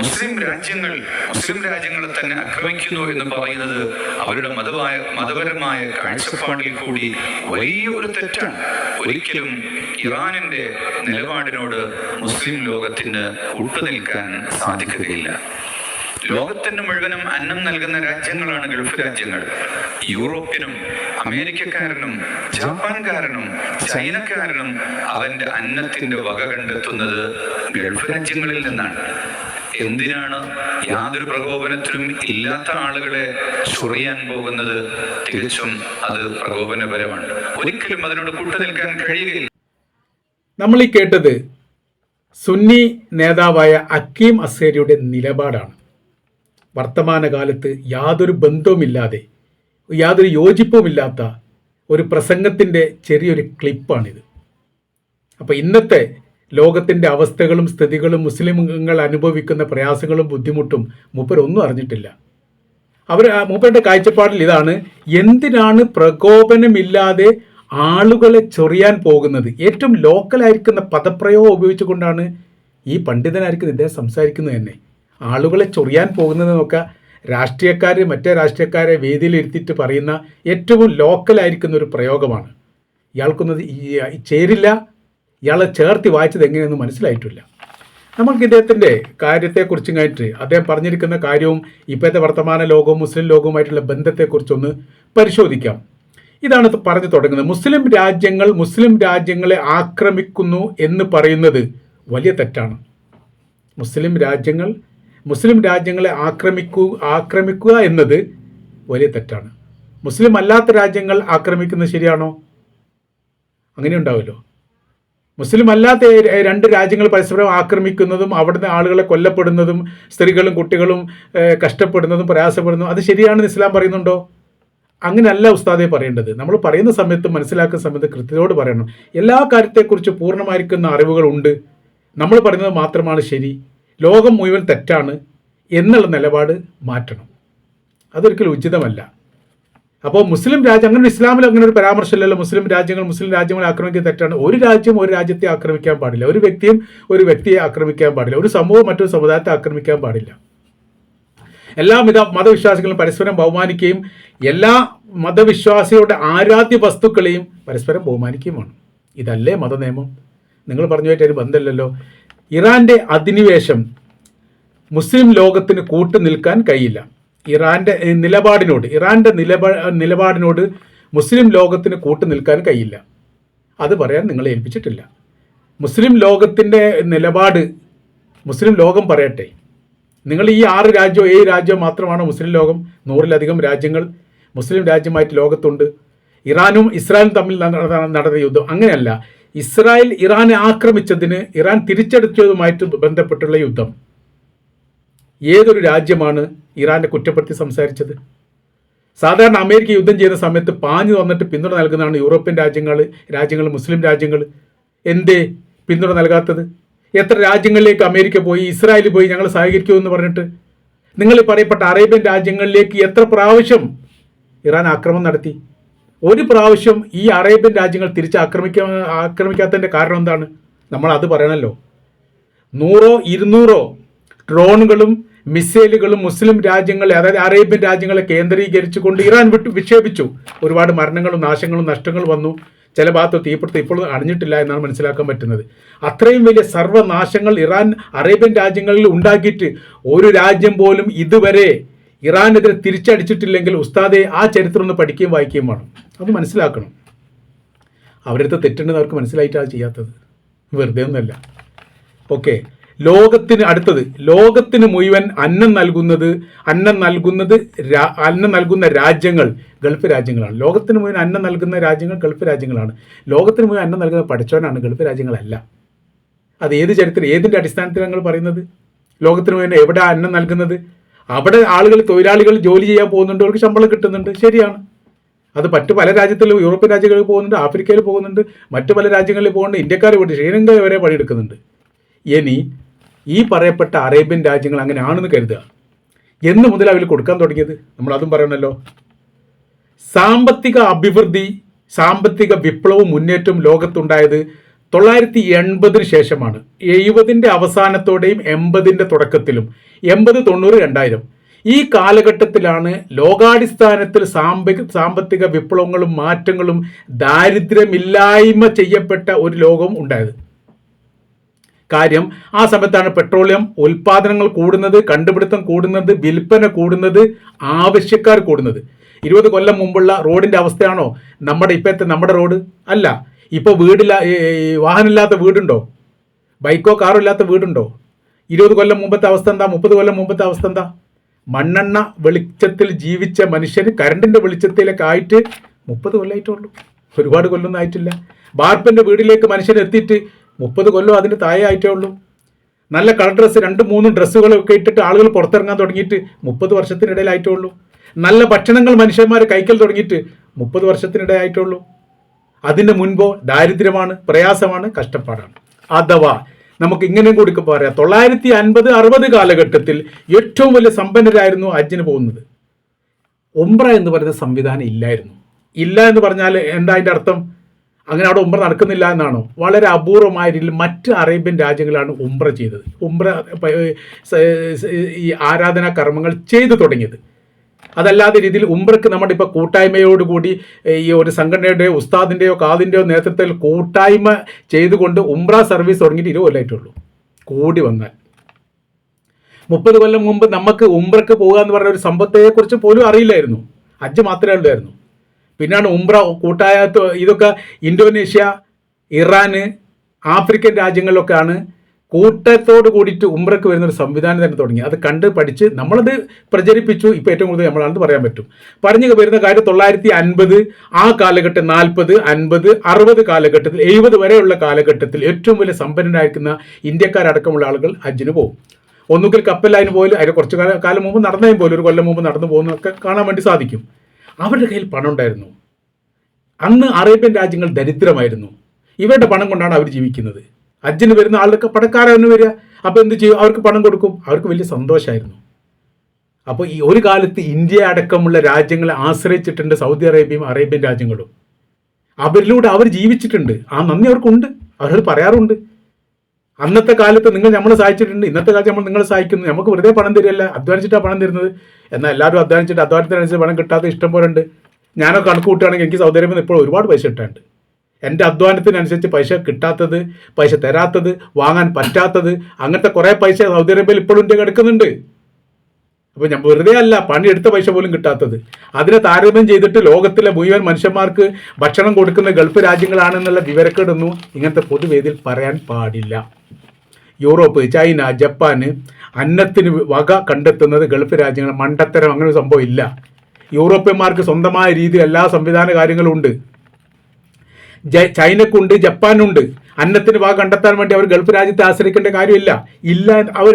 മുസ്ലിം രാജ്യങ്ങളെ തന്നെ ആക്രമിക്കുന്നു എന്ന് പറയുന്നത് അവരുടെ മതപരമായ കാഴ്ചപ്പാടിൽ കൂടി വലിയൊരു തെറ്റാണ്. ഒരിക്കലും ഇറാനിന്റെ നിലപാടിനോട് മുസ്ലിം ലോകത്തിന് കൂട്ടുനിൽക്കാൻ സാധിക്കുകയില്ല. ലോകത്തിന് മുഴുവനും അന്നം നൽകുന്ന രാജ്യങ്ങളാണ് ഗൾഫ് രാജ്യങ്ങൾ. യൂറോപ്യനും അമേരിക്കക്കാരനും ജപ്പാൻകാരനും ചൈനക്കാരനും അവന്റെ അന്നത്തിന്റെ വക കണ്ടെത്തുന്നത് ഗൾഫ് രാജ്യങ്ങളിൽ നിന്നാണ്. എന്തിനാണ് യാതൊരു പ്രകോപനത്തിലും ഇല്ലാത്ത ആളുകളെ ചൊറിയാൻ പോകുന്നത്? തികച്ചും അത് പ്രകോപനപരമാണ്. ഒരിക്കലും അതിനോട് കൂട്ടുനിൽക്കാൻ കഴിയുകയില്ല. നമ്മൾ ഈ കേട്ടത് സുന്നി നേതാവായ അക്കീം അസേരിയുടെ നിലപാടാണ്. വർത്തമാനകാലത്ത് യാതൊരു ബന്ധവുമില്ലാതെ യാതൊരു യോജിപ്പുമില്ലാത്ത ഒരു പ്രസംഗത്തിൻ്റെ ചെറിയൊരു ക്ലിപ്പാണിത്. അപ്പോൾ ഇന്നത്തെ ലോകത്തിൻ്റെ അവസ്ഥകളും സ്ഥിതികളും മുസ്ലിങ്ങൾ അനുഭവിക്കുന്ന പ്രയാസങ്ങളും ബുദ്ധിമുട്ടും മൂപ്പരൊന്നും അറിഞ്ഞിട്ടില്ല. മൂപ്പരുടെ കാഴ്ചപ്പാടിൽ ഇതാണ്: എന്തിനാണ് പ്രകോപനമില്ലാതെ ആളുകളെ ചൊറിയാൻ പോകുന്നത്? ഏറ്റവും ലോക്കലായിരിക്കുന്ന പദപ്രയോഗം ഉപയോഗിച്ചുകൊണ്ടാണ് ഈ പണ്ഡിതനായിരിക്കുന്ന ഇദ്ദേഹം സംസാരിക്കുന്നത് തന്നെ. ആളുകളെ ചൊറിയാൻ പോകുന്നത് നോക്കുക, മറ്റേ രാഷ്ട്രീയക്കാരെ വേദിയിലിരുത്തിയിട്ട് പറയുന്ന ഏറ്റവും ലോക്കലായിരിക്കുന്ന ഒരു പ്രയോഗമാണ്. ഇയാൾക്കൊന്നത് ചേരില്ല. ഇയാളെ ചേർത്തി വായിച്ചത് എങ്ങനെയൊന്നും മനസ്സിലായിട്ടില്ല. നമുക്ക് ഇദ്ദേഹത്തിൻ്റെ കാര്യത്തെക്കുറിച്ചും കഴിഞ്ഞിട്ട് അദ്ദേഹം പറഞ്ഞിരിക്കുന്ന കാര്യവും ഇപ്പോഴത്തെ വർത്തമാന ലോകവും മുസ്ലിം ലോകവുമായിട്ടുള്ള ബന്ധത്തെക്കുറിച്ചൊന്ന് പരിശോധിക്കാം. ഇതാണ് പറഞ്ഞു തുടങ്ങുന്നത്: മുസ്ലിം രാജ്യങ്ങളെ ആക്രമിക്കുന്നു എന്ന് പറയുന്നത് വലിയ തെറ്റാണ്. മുസ്ലിം രാജ്യങ്ങളെ ആക്രമിക്കുക എന്നത് വലിയ തെറ്റാണ്. മുസ്ലിം അല്ലാത്ത രാജ്യങ്ങൾ ആക്രമിക്കുന്നത് ശരിയാണോ? അങ്ങനെ ഉണ്ടാവുമല്ലോ. മുസ്ലിം അല്ലാത്ത രണ്ട് രാജ്യങ്ങൾ പരസ്പരം ആക്രമിക്കുന്നതും അവിടുന്ന് ആളുകളെ കൊല്ലപ്പെടുന്നതും സ്ത്രീകളും കുട്ടികളും കഷ്ടപ്പെടുന്നതും പ്രയാസപ്പെടുന്നതും അത് ശരിയാണെന്ന് ഇസ്ലാം പറയുന്നുണ്ടോ? അങ്ങനെയല്ല ഉസ്താദെ പറയേണ്ടത്. നമ്മൾ പറയുന്ന സമയത്ത് മനസ്സിലാക്കുന്ന സമയത്ത് കൃത്യതയോട് പറയണം. എല്ലാ കാര്യത്തെക്കുറിച്ച് പൂർണ്ണമായിരിക്കുന്ന അറിവുകളുണ്ട്. നമ്മൾ പറയുന്നത് മാത്രമാണ് ശരി, ലോകം മുഴുവൻ തെറ്റാണ് എന്നുള്ള നിലപാട് മാറ്റണം. അതൊരിക്കലും ഉചിതമല്ല. അപ്പോൾ മുസ്ലിം രാജ്യം, അങ്ങനെ ഇസ്ലാമിൽ അങ്ങനെ ഒരു പരാമർശമില്ലല്ലോ. മുസ്ലിം രാജ്യങ്ങളെ ആക്രമിക്കുന്നത് തെറ്റാണ്. ഒരു രാജ്യം ഒരു രാജ്യത്തെ ആക്രമിക്കാൻ പാടില്ല. ഒരു വ്യക്തിയും ഒരു വ്യക്തിയെ ആക്രമിക്കാൻ പാടില്ല. ഒരു സമൂഹം മറ്റൊരു സമുദായത്തെ ആക്രമിക്കാൻ പാടില്ല. എല്ലാ മതവിശ്വാസികളും പരസ്പരം ബഹുമാനിക്കുകയും എല്ലാ മതവിശ്വാസികളുടെ ആരാധ്യ വസ്തുക്കളെയും പരസ്പരം ബഹുമാനിക്കുകയും വേണം. ഇതല്ലേ മതനിയമം? നിങ്ങൾ പറഞ്ഞുമായിട്ട് ഒരു ബന്ധമില്ലല്ലോ. ഇറാൻ്റെ അധിനിവേശം മുസ്ലിം ലോകത്തിന് കൂട്ടു നിൽക്കാൻ കഴിയില്ല. ഇറാൻ്റെ നിലപാടിനോട് മുസ്ലിം ലോകത്തിന് കൂട്ടു നിൽക്കാൻ കഴിയില്ല. അത് പറയാൻ നിങ്ങളെ ഏൽപ്പിച്ചിട്ടില്ല. മുസ്ലിം ലോകത്തിൻ്റെ നിലപാട് മുസ്ലിം ലോകം പറയട്ടെ. നിങ്ങൾ ഈ 6 രാജ്യമോ 7 രാജ്യമോ മാത്രമാണോ മുസ്ലിം ലോകം? 100-ലധികം രാജ്യങ്ങൾ മുസ്ലിം രാജ്യമായിട്ട് ലോകത്തുണ്ട്. ഇറാനും ഇസ്രായേലും തമ്മിൽ നടന്ന യുദ്ധം അങ്ങനെയല്ല. ഇറാനെ ആക്രമിച്ചതിന് ഇറാൻ തിരിച്ചടിച്ചതുമായിട്ട് ബന്ധപ്പെട്ടുള്ള യുദ്ധം. ഏതൊരു രാജ്യമാണ് ഇറാനെ കുറ്റപ്പെടുത്തി സംസാരിച്ചത്? സാധാരണ അമേരിക്ക യുദ്ധം ചെയ്യുന്ന സമയത്ത് പാഞ്ഞു വന്നിട്ട് പിന്തുണ നൽകുന്നതാണ് യൂറോപ്യൻ രാജ്യങ്ങൾ മുസ്ലിം രാജ്യങ്ങൾ. എന്തേ പിന്തുണ നൽകാത്തത്? എത്ര രാജ്യങ്ങളിലേക്ക് അമേരിക്ക പോയി, ഇസ്രായേൽ പോയി ഞങ്ങൾ സഹകരിക്കുമെന്ന് പറഞ്ഞിട്ട്? നിങ്ങൾ പറയപ്പെട്ട അറേബ്യൻ രാജ്യങ്ങളിലേക്ക് എത്ര പ്രാവശ്യം ഇറാൻ ആക്രമണം നടത്തി? ഒരു പ്രാവശ്യം ഈ അറേബ്യൻ രാജ്യങ്ങൾ ആക്രമിക്കാത്തതിൻ്റെ കാരണം എന്താണ്? നമ്മൾ അത് പറയണമല്ലോ. 100-200 ഡ്രോണുകളും മിസൈലുകളും മുസ്ലിം രാജ്യങ്ങളെ, അതായത് അറേബ്യൻ രാജ്യങ്ങളെ കേന്ദ്രീകരിച്ചുകൊണ്ട് ഇറാൻ വിക്ഷേപിച്ചു. ഒരുപാട് മരണങ്ങളും നാശങ്ങളും നഷ്ടങ്ങളും വന്നു. ചില ഭാഗത്ത് തീപിടുത്തം ഇപ്പോഴും അണിഞ്ഞിട്ടില്ല എന്നാണ് മനസ്സിലാക്കാൻ പറ്റുന്നത്. അത്രയും വലിയ സർവ്വനാശങ്ങൾ ഇറാൻ അറേബ്യൻ രാജ്യങ്ങളിൽ ഉണ്ടാക്കിയിട്ട് ഒരു രാജ്യം പോലും ഇതുവരെ ഇറാനെതിരെ തിരിച്ചടിച്ചിട്ടില്ലെങ്കിൽ ഉസ്താദെ ആ ചരിത്രം ഒന്ന് പഠിക്കുകയും വായിക്കുകയും വേണം. അത് മനസ്സിലാക്കണം. അവരടുത്ത് തെറ്റുണ്ടെന്ന് അവർക്ക് മനസ്സിലായിട്ടാണ് ചെയ്യാത്തത്, വെറുതെ ഒന്നല്ല. ഓക്കെ. ലോകത്തിന് മുഴുവൻ അന്നം നൽകുന്ന രാജ്യങ്ങൾ ഗൾഫ് രാജ്യങ്ങളാണ്. ലോകത്തിന് മുഴുവൻ അന്നം നൽകുന്ന രാജ്യങ്ങൾ ഗൾഫ് രാജ്യങ്ങളാണ്. ലോകത്തിന് മുഴുവൻ അന്നം നൽകുന്ന പഠിച്ചവനാണ്, ഗൾഫ് രാജ്യങ്ങളല്ല. അത് ഏതിൻ്റെ അടിസ്ഥാനത്തിൽ ഞങ്ങൾ പറയുന്നത്? ലോകത്തിന് മുഴുവൻ എവിടെ അന്നം നൽകുന്നത്? അവിടെ തൊഴിലാളികൾ ജോലി ചെയ്യാൻ പോകുന്നുണ്ട്, അവർക്ക് ശമ്പളം കിട്ടുന്നുണ്ട്, ശരിയാണ്. അത് മറ്റു പല രാജ്യത്തിലും യൂറോപ്യൻ രാജ്യങ്ങളിൽ പോകുന്നുണ്ട്, ആഫ്രിക്കയിൽ പോകുന്നുണ്ട്, മറ്റു പല രാജ്യങ്ങളിൽ പോകുന്നുണ്ട്, ഇന്ത്യക്കാർ പോയിട്ട് ശ്രീലങ്ക വരെ പണിയെടുക്കുന്നുണ്ട്. ഇനി ഈ പറയപ്പെട്ട അറേബ്യൻ രാജ്യങ്ങൾ അങ്ങനെ ആണെന്ന് കരുതുക. എന്ന് മുതൽ അവർ കൊടുക്കാൻ തുടങ്ങിയത്? നമ്മൾ അതും പറയണമല്ലോ. സാമ്പത്തിക വിപ്ലവവും മുന്നേറ്റവും ലോകത്തുണ്ടായത് 980 ശേഷമാണ്. 70-ന്റെ അവസാനത്തോടെയും 80-ന്റെ തുടക്കത്തിലും, 80, 90, 2000 ഈ കാലഘട്ടത്തിലാണ് ലോകാടിസ്ഥാനത്തിൽ സാമ്പത്തിക വിപ്ലവങ്ങളും മാറ്റങ്ങളും ദാരിദ്ര്യമില്ലായ്മ ചെയ്യപ്പെട്ട ഒരു ലോകം ഉണ്ടായത്. കാര്യം ആ സമയത്താണ് പെട്രോളിയം ഉൽപ്പാദനങ്ങൾ കൂടുന്നത്, കണ്ടുപിടുത്തം കൂടുന്നത്, വിൽപ്പന കൂടുന്നത്, ആവശ്യക്കാർ കൂടുന്നത്. 20 കൊല്ലം മുമ്പുള്ള റോഡിൻ്റെ അവസ്ഥയാണോ നമ്മുടെ റോഡ്? അല്ല. ഇപ്പോൾ വാഹനമില്ലാത്ത വീടുണ്ടോ? ബൈക്കോ കാറോ ഇല്ലാത്ത വീടുണ്ടോ? 20 കൊല്ലം മുമ്പത്തെ അവസ്ഥ എന്താ? 30 കൊല്ലം മുമ്പത്തെ അവസ്ഥ എന്താ? മണ്ണെണ്ണ വെളിച്ചത്തിൽ ജീവിച്ച മനുഷ്യന് കരണ്ടിൻ്റെ വെളിച്ചത്തിലേക്ക് ആയിട്ട് 30 കൊല്ലമായിട്ടുള്ളൂ. ഒരുപാട് കൊല്ലമൊന്നും ആയിട്ടില്ല. ബാർപ്പിൻ്റെ വീട്ടിലേക്ക് മനുഷ്യൻ എത്തിയിട്ട് 30 കൊല്ലം അതിന് താഴെ ആയിട്ടേ ഉള്ളൂ. നല്ല കളർ ഡ്രസ്സ് 2-3 ഡ്രസ്സുകളൊക്കെ ഇട്ടിട്ട് ആളുകൾ പുറത്തിറങ്ങാൻ തുടങ്ങിയിട്ട് 30 വർഷത്തിനിടയിലായിട്ടേ ഉള്ളൂ. നല്ല ഭക്ഷണങ്ങൾ മനുഷ്യന്മാർ കഴിക്കൽ തുടങ്ങിയിട്ട് 30 വർഷത്തിനിടയിലായിട്ടേ ഉള്ളൂ. അതിന് മുൻപോ ദാരിദ്ര്യമാണ്, പ്രയാസമാണ്, കഷ്ടപ്പാടാണ്. അഥവാ നമുക്ക് ഇങ്ങനെയും കൂടി പറയാം, 950-60 കാലഘട്ടത്തിൽ ഏറ്റവും വലിയ സമ്പന്നരായിരുന്നു ഹജ്ജിന് പോകുന്നത്. ഉംറ എന്ന് പറയുന്ന സംവിധാനം ഇല്ലായിരുന്നു. ഇല്ല എന്ന് പറഞ്ഞാൽ എന്താ അതിൻ്റെ അർത്ഥം? അങ്ങനെ അവിടെ ഉംറ നടക്കുന്നില്ല എന്നാണോ? വളരെ അപൂർവമായ രീതിയിൽ മറ്റ് അറേബ്യൻ രാജ്യങ്ങളാണ് ഉംറ ചെയ്തത്. ഈ ആരാധനാ കർമ്മങ്ങൾ ചെയ്തു തുടങ്ങിയത്. അതല്ലാത്ത രീതിയിൽ ഉംറയ്ക്ക് നമ്മുടെ ഇപ്പോൾ കൂട്ടായ്മയോടുകൂടി ഈ ഒരു സംഘടനയുടെയോ ഉസ്താദിൻ്റെയോ കാതിൻ്റെയോ നേതൃത്വത്തിൽ കൂട്ടായ്മ ചെയ്തുകൊണ്ട് ഉംറ സർവീസ് തുടങ്ങിയിട്ട് 20 കൊല്ലമായിട്ടുള്ളൂ. കൂടി വന്നാൽ 30 കൊല്ലം മുമ്പ് നമുക്ക് ഉംറയ്ക്ക് പോകുക എന്ന് പറഞ്ഞ ഒരു സംഭവത്തെക്കുറിച്ച് പോലും അറിയില്ലായിരുന്നു. ഹജ്ജ് മാത്രമേ ഉള്ളായിരുന്നു. പിന്നാണ് ഉംറ കൂട്ടായ ഇതൊക്കെ ഇന്തോനേഷ്യ, ഇറാന്, ആഫ്രിക്കൻ രാജ്യങ്ങളിലൊക്കെയാണ് കൂട്ടത്തോട് കൂടിയിട്ട് ഉംറയ്ക്ക് വരുന്നൊരു സംവിധാനം തന്നെ തുടങ്ങി. അത് കണ്ട് പഠിച്ച് നമ്മളത് പ്രചരിപ്പിച്ചു. ഇപ്പോൾ ഏറ്റവും കൂടുതൽ നമ്മളാണെന്ന് പറയാൻ പറ്റും. പറഞ്ഞു വരുന്ന കാര്യം 950 ആ കാലഘട്ടം, 40, 50, 60 കാലഘട്ടത്തിൽ, 70 വരെയുള്ള കാലഘട്ടത്തിൽ ഏറ്റവും വലിയ സമ്പന്നരായിരിക്കുന്ന ഇന്ത്യക്കാരടക്കമുള്ള ആളുകൾ ഹജ്ജിന് പോകും. ഒന്നുകിൽ കപ്പലിന് പോലും അതിന് കുറച്ച് കാലം മുമ്പ് നടന്നതും പോലും, 1 കൊല്ലം മുമ്പ് നടന്നു പോകുന്നതൊക്കെ കാണാൻ വേണ്ടി സാധിക്കും. അവരുടെ കയ്യിൽ പണം ഉണ്ടായിരുന്നു. അന്ന് അറേബ്യൻ രാജ്യങ്ങൾ ദരിദ്രമായിരുന്നു. ഇവരുടെ പണം കൊണ്ടാണ് അവർ ജീവിക്കുന്നത്. ഹജ്ജിന് വരുന്ന ആളൊക്കെ പണക്കാരാണ് വരിക. അപ്പോൾ എന്ത് ചെയ്യും? അവർക്ക് പണം കൊടുക്കും. അവർക്ക് വലിയ സന്തോഷമായിരുന്നു. അപ്പോൾ ഈ ഒരു കാലത്ത് ഇന്ത്യ അടക്കമുള്ള രാജ്യങ്ങളെ ആശ്രയിച്ചിട്ടുണ്ട് സൗദി അറേബ്യയും അറേബ്യൻ രാജ്യങ്ങളും. അവരിലൂടെ അവർ ജീവിച്ചിട്ടുണ്ട്. ആ നന്ദി അവർക്കുണ്ട്. അവരത് പറയാറുണ്ട്. അന്നത്തെ കാലത്ത് നിങ്ങൾ നമ്മളെ സഹായിച്ചിട്ടുണ്ട്, ഇന്നത്തെ കാലത്ത് നമ്മൾ നിങ്ങളെ സഹായിക്കുന്നു. നമുക്ക് വെറുതെ പണം തരില്ല, അധ്വാനിച്ചിട്ടാണ് പണം തരുന്നത്. എന്നാൽ എല്ലാവരും അധ്വാനത്തിനനുസരിച്ച് പണം കിട്ടാത്ത ഇഷ്ടം പോലെ ഉണ്ട്. ഞാനൊക്കെ കണക്ക് കൂട്ടുകയാണെങ്കിൽ എനിക്ക് സൗദി അറേബ്യയിൽ ഇപ്പോൾ ഒരുപാട് പൈസ കിട്ടാനുണ്ട്. എൻ്റെ അധ്വാനത്തിനനുസരിച്ച് പൈസ കിട്ടാത്തത്, പൈസ തരാത്തത്, വാങ്ങാൻ പറ്റാത്തത്, അങ്ങനത്തെ കുറേ പൈസ സൗദി അറേബ്യയിൽ ഇപ്പോഴും ഇന്ത്യ കിടക്കുന്നുണ്ട്. അപ്പോൾ ഞാൻ വെറുതെ അല്ല, പണിയെടുത്ത പൈസ പോലും കിട്ടാത്തത്. അതിനെ താരതമ്യം ചെയ്തിട്ട് ലോകത്തിലെ മുഴുവൻ മനുഷ്യന്മാർക്ക് ഭക്ഷണം കൊടുക്കുന്ന ഗൾഫ് രാജ്യങ്ങളാണെന്നുള്ള വിവരക്കേടൊന്നും ഇങ്ങനത്തെ പൊതുവേദിയിൽ പറയാൻ പാടില്ല. യൂറോപ്പ്, ചൈന, ജപ്പാന് അന്നത്തിന് വക കണ്ടെത്തുന്നത് ഗൾഫ് രാജ്യങ്ങൾ. മണ്ടത്തരം, അങ്ങനെ ഒരു സംഭവം ഇല്ല. യൂറോപ്യന്മാർക്ക് സ്വന്തമായ രീതിയിൽ എല്ലാ സംവിധാന കാര്യങ്ങളും ഉണ്ട്. ചൈനക്കുണ്ട്, ജപ്പാനുണ്ട്. അന്നത്തിന് വക കണ്ടെത്താൻ വേണ്ടി അവർ ഗൾഫ് രാജ്യത്തെ ആശ്രയിക്കേണ്ട കാര്യമില്ല.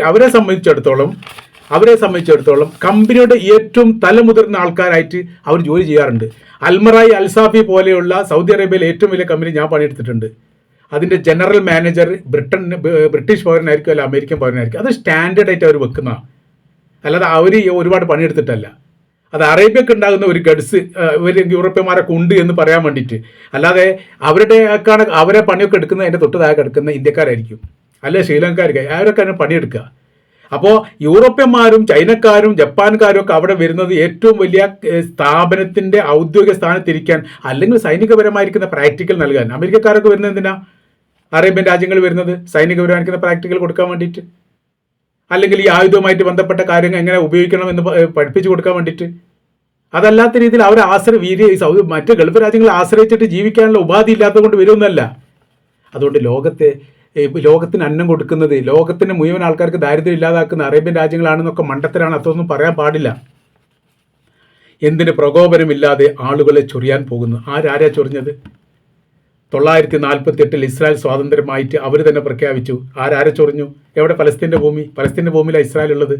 അവരെ സംബന്ധിച്ചിടത്തോളം കമ്പനിയുടെ ഏറ്റവും തലമുതിർന്ന ആൾക്കാരായിട്ട് അവർ ജോലി ചെയ്യാറുണ്ട്. അൽമറായി, അൽസാഫി പോലെയുള്ള സൗദി അറേബ്യയിലെ ഏറ്റവും വലിയ കമ്പനി ഞാൻ പണിയെടുത്തിട്ടുണ്ട്. അതിൻ്റെ ജനറൽ മാനേജർ ബ്രിട്ടീഷ് പൗരനായിരിക്കും, അല്ല അമേരിക്കൻ പൗരനായിരിക്കും. അത് സ്റ്റാൻഡേർഡായിട്ട് അവർ വെക്കുന്നതാണ്. അല്ലാതെ അവർ ഒരുപാട് പണിയെടുത്തിട്ടല്ല. അത് അറേബ്യക്ക് ഉണ്ടാകുന്ന ഒരു ഗഡ്സ് ഇവർ യൂറോപ്യന്മാരൊക്കെ ഉണ്ട് എന്ന് പറയാൻ വേണ്ടിയിട്ട്. അല്ലാതെ അവരെ പണിയൊക്കെ എടുക്കുന്നത് അതിൻ്റെ തൊട്ട് താഴെ കിടക്കുന്ന ഇന്ത്യക്കാരായിരിക്കും, അല്ലെ ശ്രീലങ്കക്കാർക്ക്. അവരൊക്കെയാണ് പണിയെടുക്കുക. അപ്പോൾ യൂറോപ്യന്മാരും ചൈനക്കാരും ജപ്പാൻകാരും ഒക്കെ അവിടെ വരുന്നത് ഏറ്റവും വലിയ സ്ഥാപനത്തിൻ്റെ ഔദ്യോഗിക സ്ഥാനത്തിരിക്കാൻ, അല്ലെങ്കിൽ സൈനികപരമായിരിക്കുന്ന പ്രാക്ടിക്കൽ നൽകാൻ. അമേരിക്കക്കാരൊക്കെ വരുന്നത് എന്തിനാ? അറേബ്യൻ രാജ്യങ്ങൾ വരുന്നത് സൈനികപരമായിരിക്കുന്ന പ്രാക്ടിക്കൽ കൊടുക്കാൻ വേണ്ടിയിട്ട്, അല്ലെങ്കിൽ ഈ ആയുധവുമായിട്ട് ബന്ധപ്പെട്ട കാര്യങ്ങൾ എങ്ങനെ ഉപയോഗിക്കണമെന്ന് പഠിപ്പിച്ചു കൊടുക്കാൻ വേണ്ടിയിട്ട്. അതല്ലാത്ത രീതിയിൽ അവരെ മറ്റ് ഗൾഫ് രാജ്യങ്ങളെ ആശ്രയിച്ചിട്ട് ജീവിക്കാനുള്ള ഉപാധി ഇല്ലാത്തത് കൊണ്ട് വരുമെന്നല്ല. അതുകൊണ്ട് ലോകത്തിന് അന്നം കൊടുക്കുന്നത്, ലോകത്തിന് മുഴുവൻ ആൾക്കാർക്ക് ദാരിദ്ര്യം ഇല്ലാതാക്കുന്ന അറേബ്യൻ രാജ്യങ്ങളാണെന്നൊക്കെ മണ്ടത്തരാണ്. അതൊന്നും പറയാൻ പാടില്ല. എന്തിന് പ്രകോപനമില്ലാതെ ആളുകളെ ചൊറിയാൻ പോകുന്നു? ആരാ ചൊറിഞ്ഞത്? 948 ഇസ്രായേൽ സ്വാതന്ത്ര്യമായിട്ട് അവർ തന്നെ പ്രഖ്യാപിച്ചു. ആരാരെ ചൊറിഞ്ഞു? എവിടെ? പലസ്തീൻ്റെ ഭൂമിയിലാണ് ഇസ്രായേൽ ഉള്ളത്.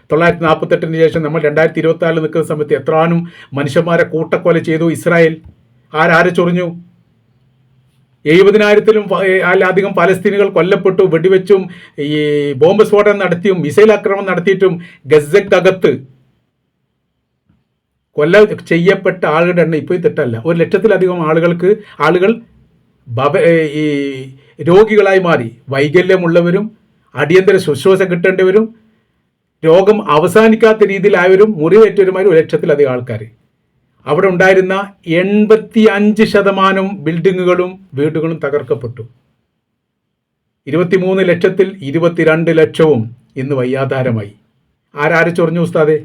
948 ശേഷം നമ്മൾ 2024 നിൽക്കുന്ന സമയത്ത് എത്രാനും മനുഷ്യന്മാരെ കൂട്ടക്കൊല ചെയ്തു ഇസ്രായേൽ. ആരാരെ ചൊറിഞ്ഞു? 70,000-ലും അധികം പലസ്തീനുകൾ കൊല്ലപ്പെട്ടു. വെടിവെച്ചും ഈ ബോംബ് സ്ഫോടനം നടത്തിയും മിസൈൽ ആക്രമണം നടത്തിയിട്ടും ഗസക്കകത്ത് ചെയ്യപ്പെട്ട ആളുകളുടെ എണ്ണം ഇപ്പോൾ തെറ്റല്ല. 1 ലക്ഷത്തിലധികം ആളുകൾ ഈ രോഗികളായി മാറി. വൈകല്യമുള്ളവരും അടിയന്തര ശുശ്രൂഷ കിട്ടേണ്ടവരും രോഗം അവസാനിക്കാത്ത രീതിയിലായവരും മുറിവേറ്റവരുമായി 1,00,000-ലധികം ആൾക്കാർ. അവിടെ ഉണ്ടായിരുന്ന 85% ബിൽഡിങ്ങുകളും വീടുകളും തകർക്കപ്പെട്ടു. 23 ലക്ഷത്തിൽ 22 ലക്ഷവും ഇന്ന് വയ്യാധാരമായി. ആരാര് ചൊറിഞ്ഞു ഉസ്താദെ?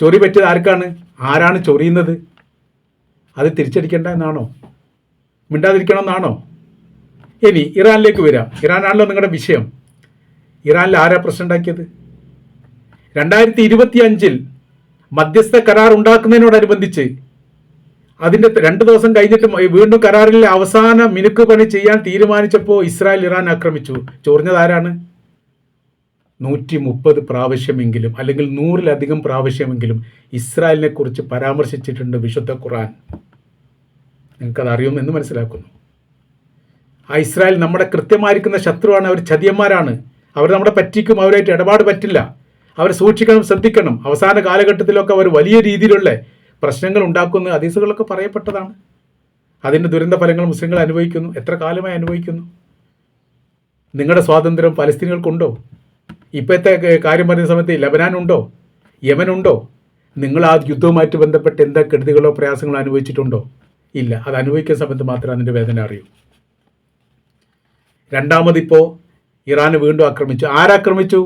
ചൊറി പറ്റിയത് ആർക്കാണ്? ആരാണ് ചൊറിയുന്നത്? അത് തിരിച്ചടിക്കേണ്ട എന്നാണോ? മിണ്ടാതിരിക്കണം എന്നാണോ? ഇനി ഇറാനിലേക്ക് വരാം. ഇറാനാണല്ലോ നിങ്ങളുടെ വിഷയം. ഇറാനിൽ ആരാ പ്രശ്നം ഉണ്ടാക്കിയത്? 2025 മധ്യസ്ഥ കരാർ ഉണ്ടാക്കുന്നതിനോടനുബന്ധിച്ച് അതിൻ്റെ 2 ദിവസം കഴിഞ്ഞിട്ട് വീണ്ടും കരാറിലെ അവസാന മിനുക്ക് പണി ചെയ്യാൻ തീരുമാനിച്ചപ്പോൾ ഇസ്രായേൽ ഇറാൻ ആക്രമിച്ചു. ചൊറിഞ്ഞത് ആരാണ്? 130 പ്രാവശ്യമെങ്കിലും അല്ലെങ്കിൽ 100-ലധികം പ്രാവശ്യമെങ്കിലും ഇസ്രായേലിനെ കുറിച്ച് പരാമർശിച്ചിട്ടുണ്ട് വിശുദ്ധ ഖുർആൻ. നിങ്ങൾക്കത് അറിയുമെന്ന് മനസ്സിലാക്കുന്നു. ആ ഇസ്രായേൽ നമ്മുടെ കൃത്യമായിരിക്കുന്ന ശത്രുവാണ്. അവർ ചതിയന്മാരാണ്. അവർ നമ്മളെ പറ്റിക്കും. അവരായിട്ട് ഇടപാട് പറ്റില്ല. അവർ സൂക്ഷിക്കണം, ശ്രദ്ധിക്കണം. അവസാന കാലഘട്ടത്തിലൊക്കെ അവർ വലിയ രീതിയിലുള്ള പ്രശ്നങ്ങൾ ഉണ്ടാക്കുന്ന ഹദീസുകളൊക്കെ പറയപ്പെട്ടതാണ്. അതിൻ്റെ ദുരന്ത ഫലങ്ങൾ മുസ്ലിങ്ങൾ അനുഭവിക്കുന്നു. എത്ര കാലമായി അനുഭവിക്കുന്നു? നിങ്ങളുടെ സ്വാതന്ത്ര്യം പലസ്തീനികൾക്കുണ്ടോ? ഇപ്പോഴത്തെ കാര്യം പറയുന്ന സമയത്ത് ലബനാനുണ്ടോ? യമനുണ്ടോ? നിങ്ങൾ ആ യുദ്ധവുമായിട്ട് ബന്ധപ്പെട്ട് എന്താ കെടുതികളോ പ്രയാസങ്ങളോ അനുഭവിച്ചിട്ടുണ്ടോ? ഇല്ല. അത് അനുഭവിക്കുന്ന സമയത്ത് മാത്രമേ അതിൻ്റെ വേദന അറിയൂ. രണ്ടാമതിപ്പോൾ ഇറാന് വീണ്ടും ആക്രമിച്ചു. ആരാക്രമിച്ചു?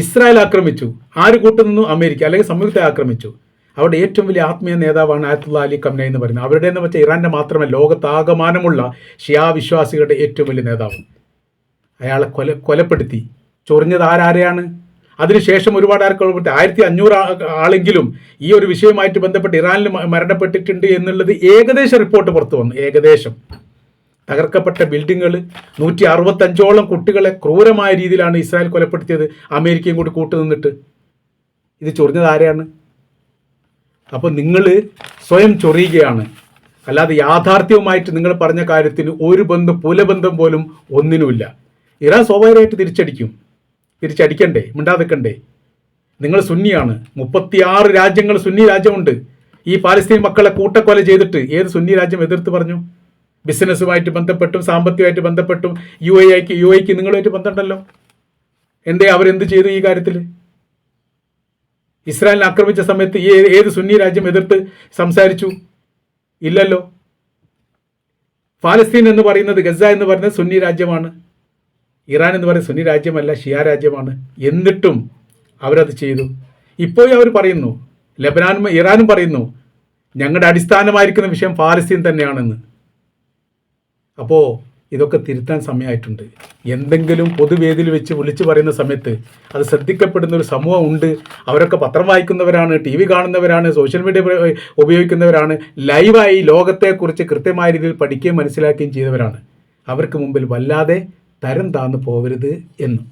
ഇസ്രായേൽ ആക്രമിച്ചു. ആര് കൂട്ടുനിന്നു? അമേരിക്ക അല്ലെങ്കിൽ സംയുക്ത ആക്രമിച്ചു. അവിടെ ഏറ്റവും വലിയ ആത്മീയ നേതാവാണ് ആയത്തുള്ള അലി ഖംനൈ എന്ന് പറയുന്നത്. അവരുടെ എന്ന് വെച്ചാൽ ഇറാൻ്റെ മാത്രമല്ല ലോകത്താകമാനമുള്ള ഷിയാ വിശ്വാസികളുടെ ഏറ്റവും വലിയ നേതാവ്. അയാളെ കൊലപ്പെടുത്തി. ചൊറിഞ്ഞത് ആരാരെയാണ്? അതിനുശേഷം ഒരുപാട് ആൾക്ക് കൊലപ്പെടുത്തി. 1500 ആളെങ്കിലും ഈ ഒരു വിഷയവുമായിട്ട് ബന്ധപ്പെട്ട് ഇറാനിൽ മരണപ്പെട്ടിട്ടുണ്ട് എന്നുള്ളത് ഏകദേശം റിപ്പോർട്ട് പുറത്തു വന്നു. ഏകദേശം തകർക്കപ്പെട്ട ബിൽഡിങ്ങുകൾ 165ഓളം കുട്ടികളെ ക്രൂരമായ രീതിയിലാണ് ഇസ്രായേൽ കൊലപ്പെടുത്തിയത്. അമേരിക്കയും കൂടി കൂട്ടുനിന്നിട്ട്. ഇത് ചൊറിഞ്ഞത് ആരെയാണ്? അപ്പോൾ നിങ്ങൾ സ്വയം ചൊറിയുകയാണ്. അല്ലാതെ യാഥാർത്ഥ്യവുമായിട്ട് നിങ്ങൾ പറഞ്ഞ കാര്യത്തിന് ഒരു ബന്ധം പുലബന്ധം പോലും ഒന്നിനുമില്ല. ഇറാൻ സ്വാഭാവികമായിട്ട് തിരിച്ചടിക്കണ്ടേ? മിണ്ടാതിക്കണ്ടേ? നിങ്ങൾ സുന്നിയാണ്. 36 രാജ്യങ്ങൾ സുന്നി രാജ്യമുണ്ട്. ഈ പാലസ്തീൻ മക്കളെ കൂട്ടക്കൊല ചെയ്തിട്ട് ഏത് സുന്നി രാജ്യം എതിർത്ത് പറഞ്ഞു? ബിസിനസ്സുമായിട്ട് ബന്ധപ്പെട്ടും സാമ്പത്തികമായിട്ട് ബന്ധപ്പെട്ടും യു എക്ക് നിങ്ങളുമായിട്ട് ബന്ധമുണ്ടല്ലോ. എന്തേ അവരെന്ത് ചെയ്തു ഈ കാര്യത്തിൽ? ഇസ്രായേലിനെ ആക്രമിച്ച സമയത്ത് ഏത് സുന്നി രാജ്യം എതിർത്ത് സംസാരിച്ചു? ഇല്ലല്ലോ. ഫലസ്തീൻ എന്ന് പറയുന്നത്, ഗസ എന്ന് പറയുന്നത് സുന്നി രാജ്യമാണ്. ഇറാൻ എന്ന് പറയുന്നത് സുന്നി രാജ്യമല്ല, ഷിയ രാജ്യമാണ്. എന്നിട്ടും അവരത് ചെയ്തു. ഇപ്പോഴും അവർ പറയുന്നു, ലബനാനും ഇറാനും പറയുന്നു ഞങ്ങളുടെ അടിസ്ഥാനമായിരിക്കുന്ന വിഷയം ഫലസ്തീൻ തന്നെയാണെന്ന്. അപ്പോൾ ഇതൊക്കെ തിരുത്താൻ സമയമായിട്ടുണ്ട്. എന്തെങ്കിലും പൊതുവേദിയിൽ വെച്ച് വിളിച്ചു പറയുന്ന സമയത്ത് അത് ശ്രദ്ധിക്കപ്പെടുന്ന ഒരു സമൂഹം ഉണ്ട്. അവരൊക്കെ പത്രം വായിക്കുന്നവരാണ്, TV കാണുന്നവരാണ്, സോഷ്യൽ മീഡിയ ഉപയോഗിക്കുന്നവരാണ്, ലൈവായി ലോകത്തെക്കുറിച്ച് കൃത്യമായ രീതിയിൽ പഠിക്കുകയും മനസ്സിലാക്കുകയും ചെയ്തവരാണ്. അവർക്ക് മുമ്പിൽ വല്ലാതെ തരം താന്നു പോകരുത് എന്ന്